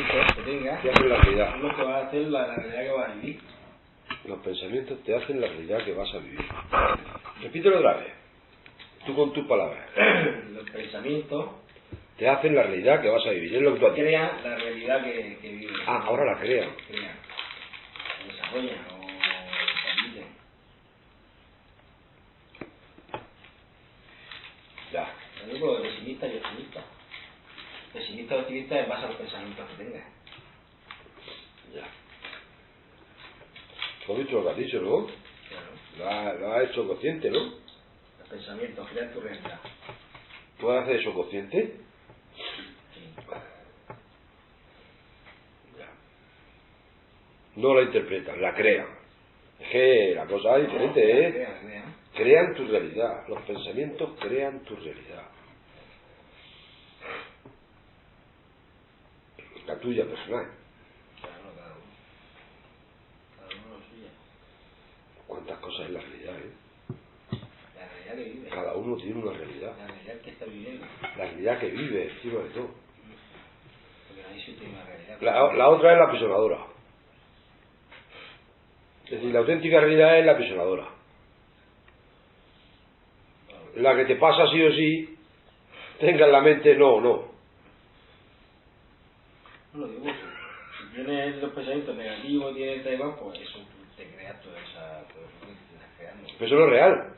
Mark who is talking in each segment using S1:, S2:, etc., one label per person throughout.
S1: pensamientos que tengas
S2: te hacen la realidad.
S1: son los que van a hacer la realidad que vas a vivir.
S2: Los pensamientos te hacen la realidad que vas a vivir. Repítelo otra vez. Tú con tus palabras.
S1: Los pensamientos
S2: Te hacen la realidad que vas a vivir. Es lo que tú has dicho.
S1: crean la realidad que vives.
S2: Ah, ahora la crean.
S1: Crean. Desarrollan o transmiten.
S2: Ya.
S1: Yo digo pesimista y optimista. Pesimista y optimista en base a los pensamientos que tengas.
S2: Ya. ¿Tú has visto lo que has dicho, no?
S1: Claro.
S2: Lo has hecho consciente, ¿no?
S1: Los pensamientos crean tu realidad.
S2: ¿Tú haces eso consciente?
S1: Sí.
S2: Ya. No la interpretan, la crean. Es que la cosa es diferente, ¿eh?
S1: Crean.
S2: Crean tu realidad. Los pensamientos crean tu realidad. La tuya personal.
S1: Claro, cada uno lo suyo.
S2: ¿Cuántas cosas es la realidad, eh?
S1: La realidad que vive.
S2: Cada uno tiene una realidad.
S1: La realidad que está viviendo.
S2: La realidad que vive, encima de todo.
S1: Porque nadie se tiene una realidad.
S2: La otra es la apisonadora. Es decir, la auténtica realidad es la apisonadora. La que te pasa sí o sí, tenga en la mente no.
S1: No, digo, si tienes los pensamientos negativos, tienes tema, pues eso te creas toda esa... todo eso que te estás creando.
S2: Pero eso no es real.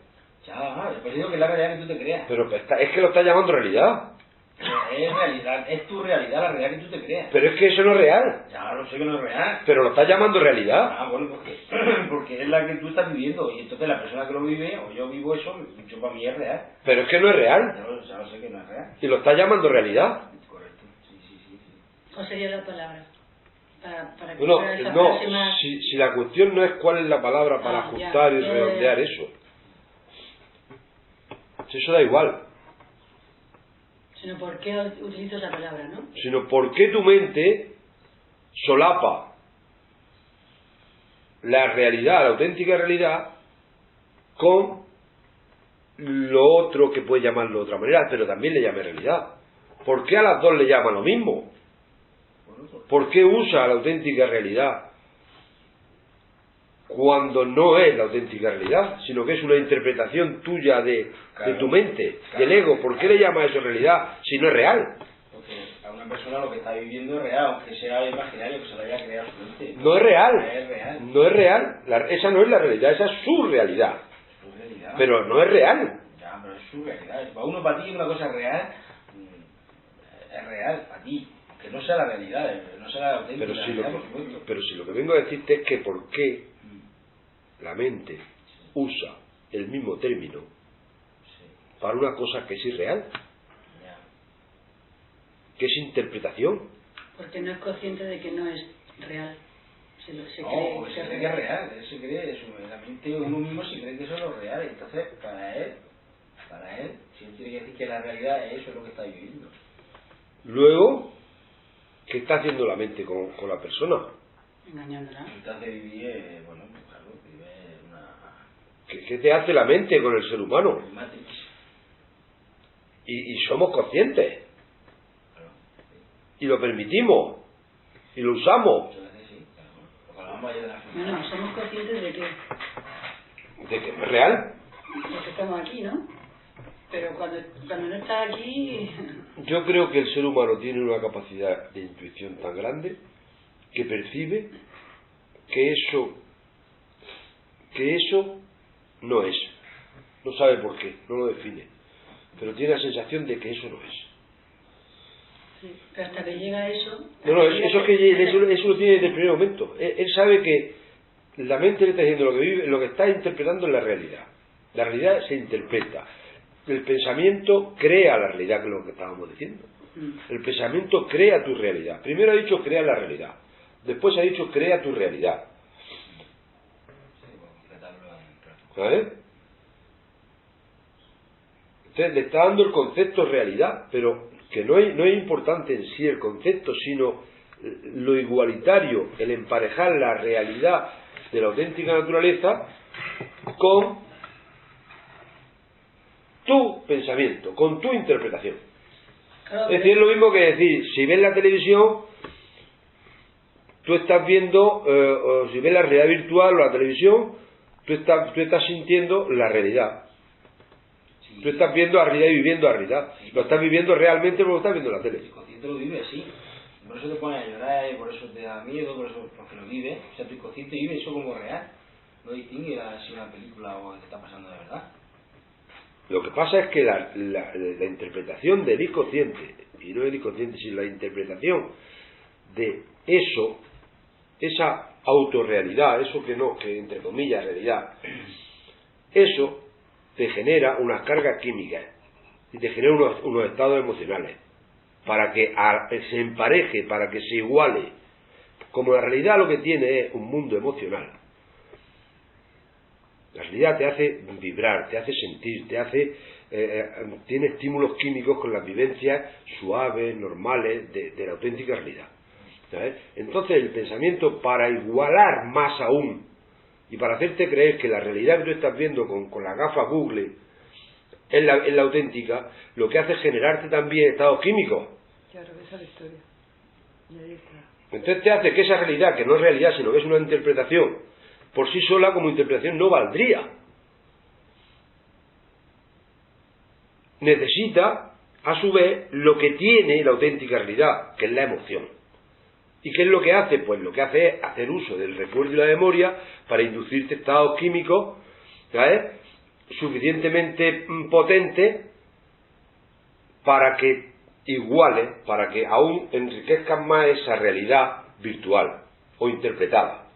S1: Ya, yo digo que es la realidad que tú te creas.
S2: Pero es que lo estás llamando realidad.
S1: Es realidad, es tu realidad, la realidad que tú te creas.
S2: Pero es que eso no es real.
S1: Ya, no sé que no es real.
S2: Pero lo estás llamando realidad.
S1: Ah, bueno, porque es la que tú estás viviendo. Y entonces la persona que lo vive, o yo vivo eso, yo para mí es real.
S2: Pero es que no es real.
S1: Ya lo sé que no es real.
S2: Y lo estás llamando realidad.
S1: Correcto, sí.
S3: ¿Cuál sería la palabra? Para que
S2: No,
S3: fuera esa frase más...
S2: si la cuestión no es cuál es la palabra para ajustar y redondear eso. Si eso da igual.
S3: Sino por qué utilizo esa palabra, ¿no?
S2: Sino por qué tu mente solapa la realidad, la auténtica realidad, con lo otro que puedes llamarlo de otra manera, pero también le llame realidad. ¿Por qué a las dos le llama lo mismo? ¿Por qué usa la auténtica realidad cuando no es la auténtica realidad, sino que es una interpretación tuya de tu mente, del ego? ¿Por qué le llama eso realidad si no es real?
S1: Porque a una persona lo que está viviendo es real, aunque sea imaginario, que se lo haya creado su mente.
S2: No es real.
S1: Es real.
S2: No es real. Esa no es la realidad, esa es su realidad.
S1: Es su realidad.
S2: Pero no es real.
S1: Ya, pero es su realidad. Para uno, para ti, una cosa real, es real, para ti. Que no sea la realidad, no sea la auténtica realidad, por supuesto.
S2: Pero si lo que vengo a decirte es que por qué la mente usa el mismo término para una cosa que es irreal,
S1: Ya.
S2: que es interpretación.
S3: Porque no es consciente de que no es real. Se
S1: No,
S3: cree
S1: porque se cree que es real, él se cree eso, la mente uno mismo se cree que eso es lo real, entonces para él, si él tiene que decir que la realidad es eso, es lo que está viviendo.
S2: Luego, ¿qué está haciendo la mente con la persona?
S3: engañándola.
S1: Entonces vive, bueno, claro, vive una...
S2: ¿Qué te hace la mente con el ser humano?
S1: Matrix.
S2: Y somos conscientes.
S1: Claro,
S2: Y lo permitimos. Y lo usamos.
S1: muchas veces sí, claro. Porque hablamos ayer de la felicidad.
S3: Bueno, somos conscientes de que
S2: ¿De que no es real?
S3: estamos aquí, ¿no? Pero cuando no estás aquí...
S2: Yo creo que el ser humano tiene una capacidad de intuición tan grande que percibe que eso no es. No sabe por qué, no lo define. Pero tiene la sensación de que eso no es.
S3: Sí, pero hasta que llega eso...
S2: Eso lo tiene desde el primer momento. Él sabe que la mente le está diciendo lo que vive, lo que está interpretando es la realidad. La realidad se interpreta. El pensamiento crea la realidad, que es lo que estábamos diciendo. El pensamiento crea tu realidad. Primero ha dicho crea la realidad. Después ha dicho crea tu realidad. ¿Vale? Entonces le está dando el concepto realidad, pero que no es importante en sí el concepto, sino lo igualitario, el emparejar la realidad de la auténtica naturaleza con tu pensamiento, con tu interpretación.
S3: Claro,
S2: Es decir, es lo mismo que decir, si ves la televisión, tú estás viendo, o si ves la realidad virtual o la televisión, tú estás sintiendo la realidad.
S1: Sí.
S2: Tú estás viendo la realidad y viviendo la realidad.
S1: Sí.
S2: Lo estás viviendo realmente porque lo estás viendo en la tele.
S1: El inconsciente lo vive así. Por eso te pone a llorar, por eso te da miedo, por eso, porque lo vive. O sea, tu inconsciente vive eso como real. No distingue si una película o que está pasando de verdad.
S2: Lo que pasa es que la interpretación del inconsciente, y no el inconsciente, sino la interpretación de eso, esa autorrealidad, eso que entre comillas realidad, eso te genera unas cargas químicas y te genera unos estados emocionales para que se empareje, para que se iguale. Como la realidad lo que tiene es un mundo emocional, la realidad te hace vibrar, te hace sentir, tiene estímulos químicos con las vivencias suaves, normales de la auténtica realidad. ¿Sabes? Entonces el pensamiento, para igualar más aún y para hacerte creer que la realidad que tú estás viendo con la gafa Google es la auténtica, lo que hace es generarte también estados químicos.
S3: Claro, esa es la historia. Y ahí está.
S2: Entonces te hace que esa realidad, que no es realidad sino que es una interpretación, por sí sola como interpretación no valdría. Necesita a su vez lo que tiene la auténtica realidad, que es la emoción. ¿Y qué es lo que hace? Pues lo que hace es hacer uso del recuerdo y la memoria para inducirte estados químicos, ¿sabes?, suficientemente potentes para que iguale, para que aún enriquezcan más esa realidad virtual o interpretada.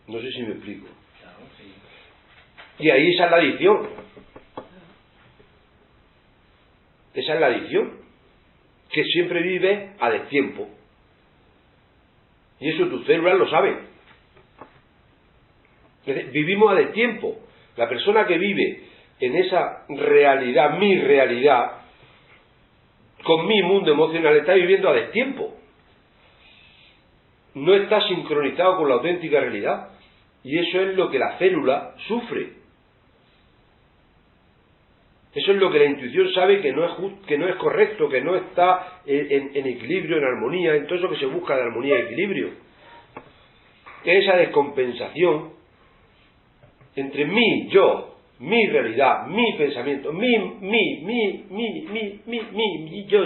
S2: No sé si me explico.
S1: Claro, sí.
S2: Y ahí esa es la adicción. Esa es la adicción, que siempre vive a destiempo. Y eso tus células lo saben. Vivimos a destiempo. La persona que vive en esa realidad, mi realidad, con mi mundo emocional, está viviendo a destiempo. No está sincronizado con la auténtica realidad. Y eso es lo que la célula sufre. Eso es lo que la intuición sabe que no es correcto, que no está en equilibrio, en armonía, en todo eso que se busca de armonía y equilibrio. Esa descompensación entre mí, yo, mi realidad, mi pensamiento,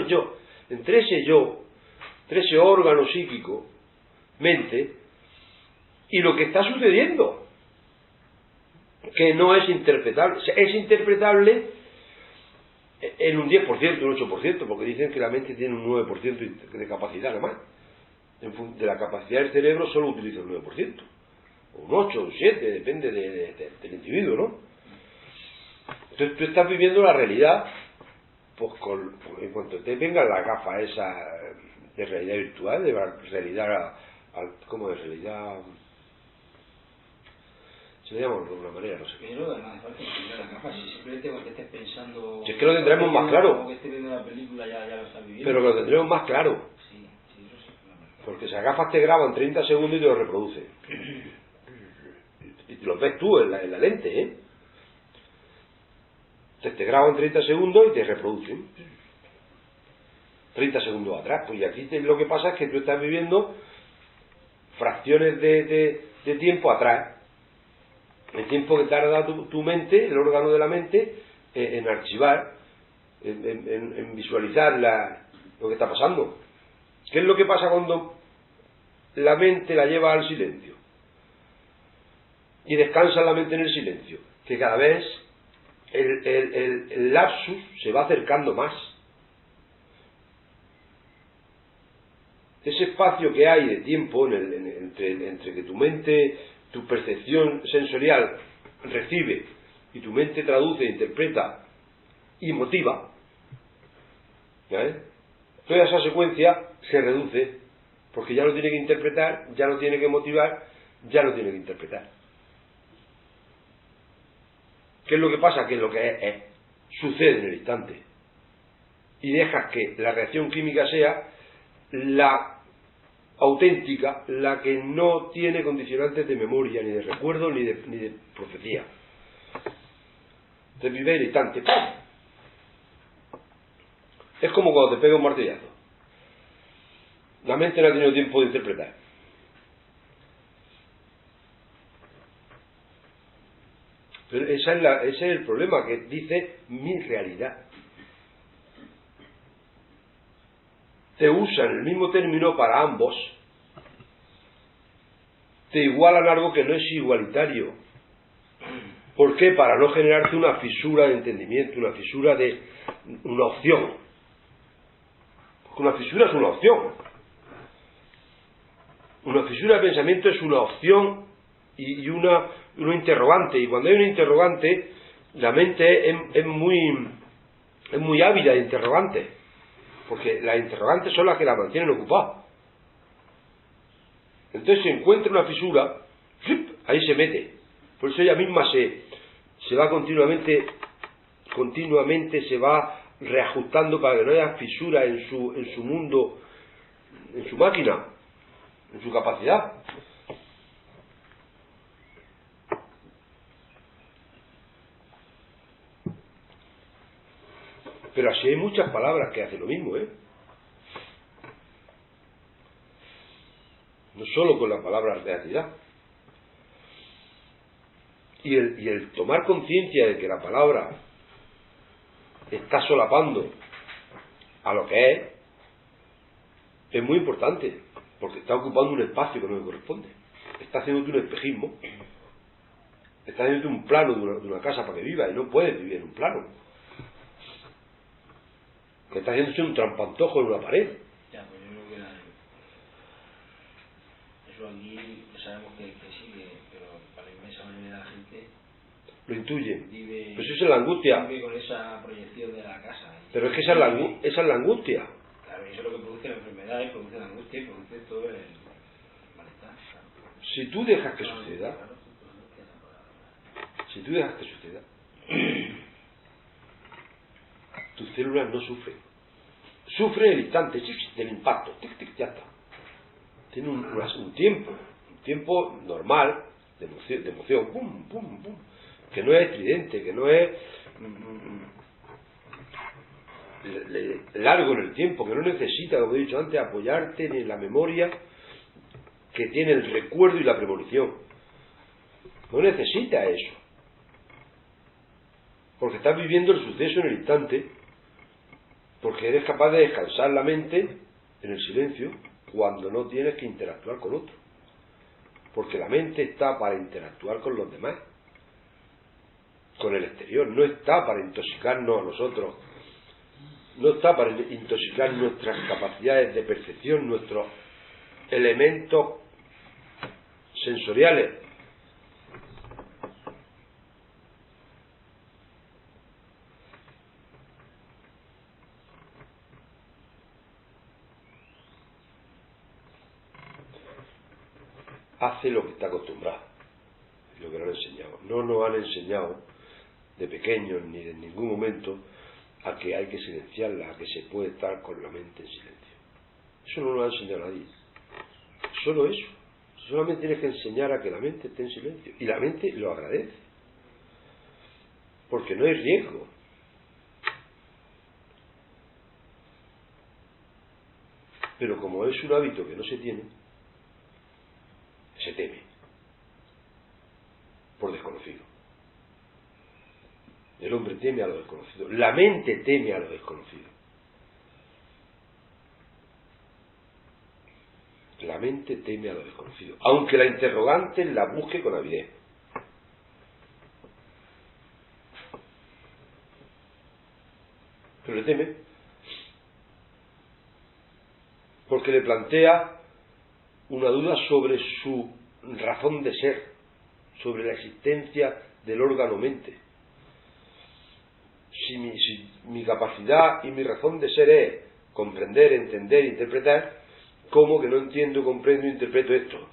S2: yo, entre ese órgano psíquico, mente, y lo que está sucediendo, que no es interpretable. Es interpretable en un 10%, un 8%, porque dicen que la mente tiene un 9% de capacidad nada más. De la capacidad del cerebro solo utiliza el 9%, o un 8, un 7, depende del individuo, ¿no? Entonces tú estás viviendo la realidad, pues en cuanto te venga la gafa esa de realidad virtual, de realidad, ¿cómo de realidad? Se le llama de alguna manera, no sé.
S1: Pero no hace falta que tenga las gafas, si simplemente que estés pensando...
S2: Si es que lo tendremos más claro.
S1: O que estés viendo una película ya lo estás viviendo.
S2: Pero que lo tendremos más claro.
S1: Sí, eso sí.
S2: Porque si las gafas te graban 30 segundos y te lo reproducen. Y te los ves tú en la lente, ¿eh? Entonces te graban 30 segundos y te reproducen. 30 segundos atrás. Pues y aquí lo que pasa es que tú estás viviendo fracciones de tiempo atrás. El tiempo que tarda tu mente, el órgano de la mente, en archivar, en visualizar lo que está pasando. ¿Qué es lo que pasa cuando la mente la lleva al silencio? Y descansa la mente en el silencio. Que cada vez el lapsus se va acercando más. Ese espacio que hay de tiempo entre que tu mente, tu percepción sensorial recibe y tu mente traduce, interpreta y motiva, ¿sabes? Toda esa secuencia se reduce porque ya no tiene que interpretar, ya no tiene que motivar, ya no tiene que interpretar. ¿Qué es lo que pasa? Que lo que es sucede en el instante y dejas que la reacción química sea la auténtica, la que no tiene condicionantes de memoria, ni de recuerdo, ni de profecía. Te vive el instante. ¡Pum! Es como cuando te pega un martillazo. La mente no ha tenido tiempo de interpretar. Pero ese es el problema, que dice mi realidad. Te usan el mismo término para ambos. Te igualan algo que no es igualitario. ¿Por qué? Para no generarte una fisura de entendimiento, una fisura de una opción. Porque una fisura es una opción. Una fisura de pensamiento es una opción y una interrogante. Y cuando hay una interrogante, la mente es muy ávida de interrogantes. Porque las interrogantes son las que la mantienen ocupada. Entonces, si encuentra una fisura, ahí se mete. Por eso ella misma se va continuamente se va reajustando para que no haya fisura en su mundo, en su máquina, en su capacidad. Pero así hay muchas palabras que hacen lo mismo, no solo con la palabra realidad. Y el tomar conciencia de que la palabra está solapando a lo que es muy importante, porque está ocupando un espacio que no le corresponde. Está haciéndote un espejismo, está haciéndote un plano de una casa para que viva, y no puedes vivir en un plano. Que está haciéndose un trampantojo en una pared.
S1: Ya, pues yo creo que eso aquí sabemos que sí, pero para la inmensa mayoría de la gente
S2: Lo intuye.
S1: vive,
S2: Pero eso es la angustia.
S1: vive con esa proyección de la casa.
S2: Pero es que esa es la angustia.
S1: Claro, y eso es lo que produce la enfermedad, y produce la angustia, y produce todo el malestar. Claro.
S2: Si tú dejas que suceda, tus células no sufren. Sufren el instante del impacto, ya está. Tiene un tiempo normal de emoción, pum, pum, pum, que no es estridente, que no es largo en el tiempo, que no necesita, como he dicho antes, apoyarte en la memoria que tiene el recuerdo y la premonición. No necesita eso, porque estás viviendo el suceso en el instante, porque eres capaz de descansar la mente en el silencio cuando no tienes que interactuar con otro, porque la mente está para interactuar con los demás, con el exterior, no está para intoxicarnos a nosotros, no está para intoxicar nuestras capacidades de percepción, nuestros elementos sensoriales. Hace lo que está acostumbrado, lo que no le han enseñado. No nos han enseñado de pequeños ni en ningún momento a que hay que silenciarla, a que se puede estar con la mente en silencio. Eso no lo ha enseñado nadie. Solo eso. Solamente tienes que enseñar a que la mente esté en silencio. Y la mente lo agradece. Porque no hay riesgo. Pero como es un hábito que no se tiene, se teme. Por desconocido. El hombre teme a lo desconocido. La mente teme a lo desconocido. La mente teme a lo desconocido. Aunque la interrogante la busque con avidez. Pero le teme. Porque le plantea una duda sobre su razón de ser, sobre la existencia del órgano mente. Si mi capacidad y mi razón de ser es comprender, entender, interpretar, ¿cómo que no entiendo, comprendo e interpreto esto?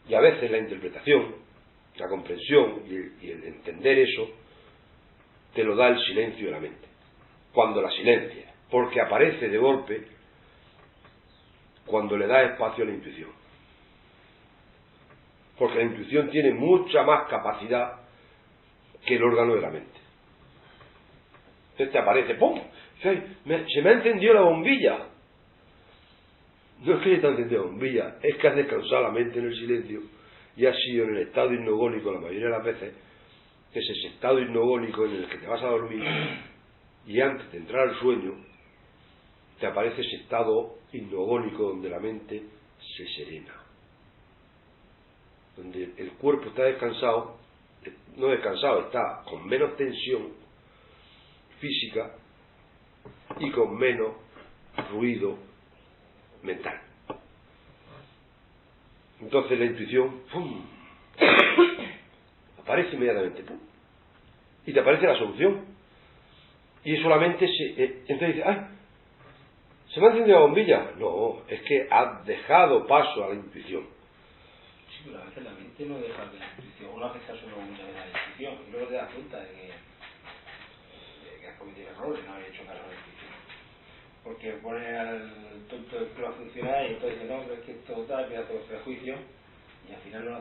S2: Y a veces la interpretación, la comprensión y el entender eso te lo da el silencio de la mente, cuando la silencia, porque aparece de golpe cuando le da espacio a la intuición, porque la intuición tiene mucha más capacidad que el órgano de la mente. Entonces te aparece, ¡pum! Se me ha encendido la bombilla. No es que se te ha encendido la bombilla, es que has descansado la mente en el silencio y has sido en el estado hipnogónico la mayoría de las veces, que es ese estado hipnogónico en el que te vas a dormir y antes de entrar al sueño te aparece ese estado hipnogónico donde la mente se serena, donde el cuerpo está descansado, no descansado, está con menos tensión física y con menos ruido mental. Entonces la intuición ¡pum! Aparece inmediatamente, ¡pum! Y te aparece la solución. Y solamente entonces dices, ¡ay! ¿Se me ha encendido la bombilla? No, es que has dejado paso a la intuición.
S1: Sí, pero a veces la mente no deja que la intuición, o no hace caso muchas veces a la intuición, y luego te das cuenta de que has cometido errores, no haber hecho caso a la intuición. Porque pone al tonto que va a funcionar y entonces dice, no, pero es que esto tal, empieza todo prejuicio, y al final no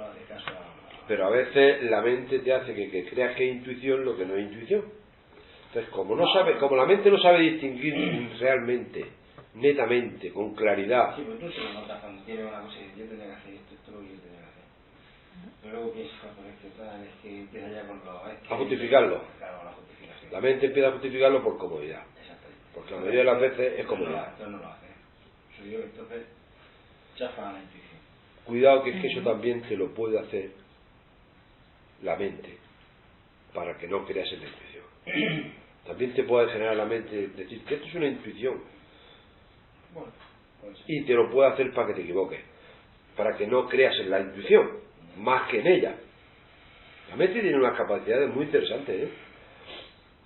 S1: hace caso a...
S2: Pero a veces la mente te hace que creas que es intuición lo que no es intuición. Entonces, como la mente no sabe distinguir realmente, netamente, con claridad.
S1: Sí, pero tú se lo notas cuando tiene una cosa que yo tendría que hacer esto es lo que yo tendría que hacer. Pero luego piensas, por es que tal, es que empieza ya con lo...
S2: A justificarlo.
S1: Claro, la justificación.
S2: La mente empieza a justificarlo por comodidad.
S1: Exactamente.
S2: Porque la mayoría de las veces es comodidad.
S1: Entonces no lo hace. Yo digo que entonces chafa a la intuición.
S2: Cuidado, que es que eso también te lo puede hacer la mente para que no creas en la intuición. También te puede generar la mente decir que esto es una intuición.
S1: Bueno, pues sí.
S2: Y te lo puede hacer para que te equivoques, para que no creas en la intuición más que en ella. La mente tiene unas capacidades muy interesantes, ¿eh?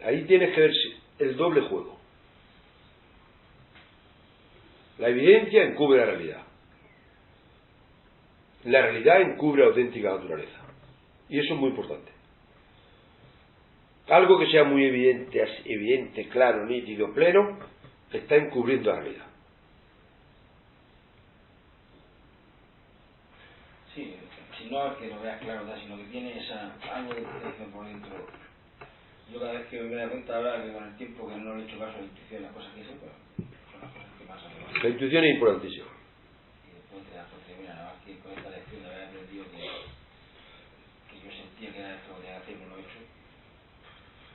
S2: Ahí tienes que ver el doble juego. La evidencia encubre la realidad. La realidad encubre la auténtica naturaleza. Y eso es muy importante. Algo que sea muy evidente, claro, nítido, pleno, está encubriendo la realidad.
S1: Sí, si no es que lo veas claro, sino que tiene algo de protección por dentro. Yo cada vez que me doy cuenta ahora que con el tiempo que no le he hecho caso a la intuición, las cosas que sé, pues son las cosas que pasan.
S2: La intuición es importantísima.
S1: Y después te das cuenta, mira, nada más que con esta lección de haber aprendido que yo sentía que era esto lo que tenía que hacer y no lo he hecho.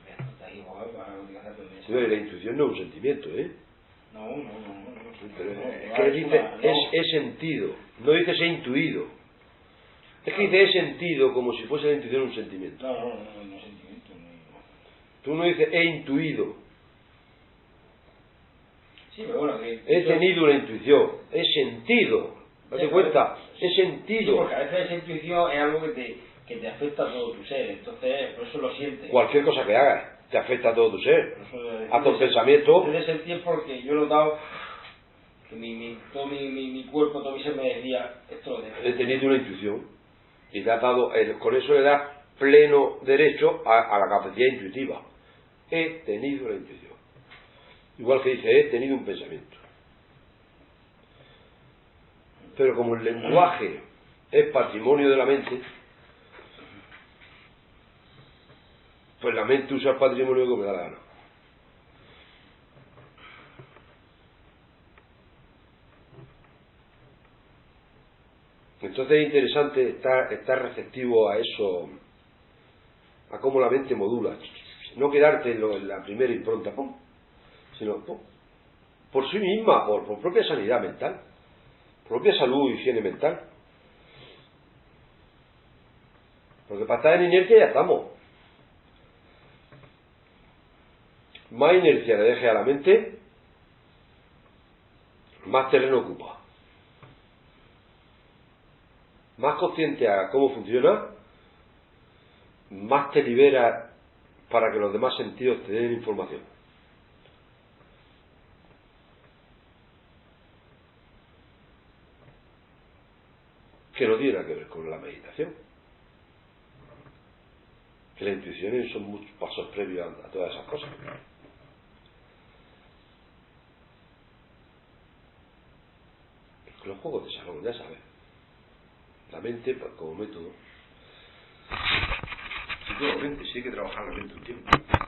S1: Me das cuenta ahí, guau, para lo que hacer, pero
S2: Sí, la intuición no es un sentimiento, ¿eh?
S1: No.
S2: Pero es que dice, es sentido, no dice es intuido. Es que dice es sentido como si fuese la intuición un sentimiento.
S1: No es sentimiento.
S2: Tú no dices he intuido.
S1: Sí, pero bueno,
S2: He tenido una intuición, he sentido. ¿Date cuenta? He sentido.
S1: Sí, porque a veces esa intuición es algo que te afecta a todo tu ser, entonces por eso lo sientes.
S2: Cualquier cosa que hagas te afecta a todo tu ser, a tus pensamientos.
S1: Desde sentir porque yo he notado que todo mi cuerpo, todo mi ser me decía esto lo dejo.
S2: He tenido una intuición y te ha dado, con eso le das pleno derecho a la capacidad intuitiva. He tenido la intuición. Igual que dice, he tenido un pensamiento. Pero como el lenguaje es patrimonio de la mente, pues la mente usa el patrimonio como me da la gana. Entonces es interesante estar receptivo a eso, a cómo la mente modula. No quedarte en la primera impronta, ¡pum!, sino ¡pum!, por sí misma, por propia sanidad mental, propia salud y higiene mental. Porque para estar en inercia ya estamos. Más inercia le deje a la mente, más terreno ocupa. Más consciente a cómo funciona, más te libera para que los demás sentidos te den información. Que no tiene nada que ver con la meditación. Que las intuiciones son muchos pasos previos a todas esas cosas. Los juegos de salón, ya sabes. La mente, como método. Indudablemente, sí hay que trabajar la mente un tiempo.